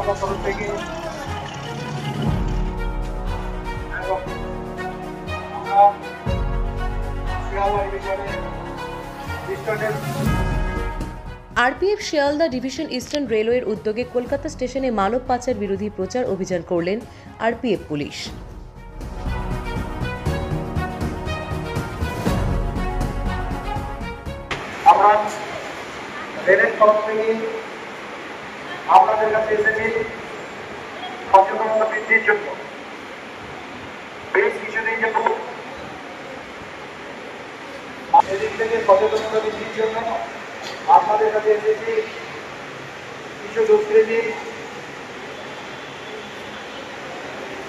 আমার তরফ থেকে এবং আমরা শিয়ালদা ডিভিশনের ইস্টার্নের আরপিএফ শিয়ালদা ডিভিশন ইস্টার্ন রেলওয়ের উদ্যোগে কলকাতা স্টেশনে মানব পাচার বিরোধী প্রচার অভিযান করলেন আরপিএফ পুলিশ। আমরা রেলের তরফ থেকে আপনাদের কাছে এসেছি সচেতনতা বৃদ্ধির জন্য। বেশ কিছুদিন যাবত এদিক থেকে সচেতনতা বৃদ্ধির জন্য আপনাদের কাছে এসেছি। কিছু দুষ্কৃতী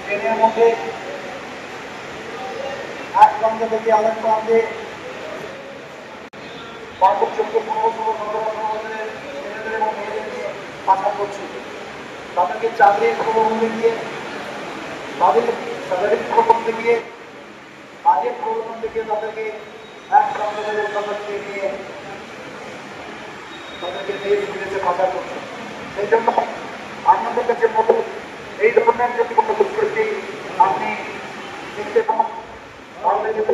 ট্রেনের মধ্যে এক প্রান্ত থেকে আরেক প্রান্তে পার্বত্য 15-16 বছরের ছেলেদের এবং মেয়েদেরকে পাচার করছে। তাদেরকে চাকরির প্রলোভন দেখিয়ে, তাদের শারীরিক প্রলোভন দেখিয়ে, কাজের প্রলোভন দেখিয়ে তাদেরকে এক প্রান্ত থেকে অন্য নিয়ে তাদেরকে দেশ বিদেশে পাচার করছে। সেই জন্য আপনাদের কাছে মতো এই ধরনের যদি কোনো দুষ্কৃতি আপনি দেখতে পান তাহলে যদি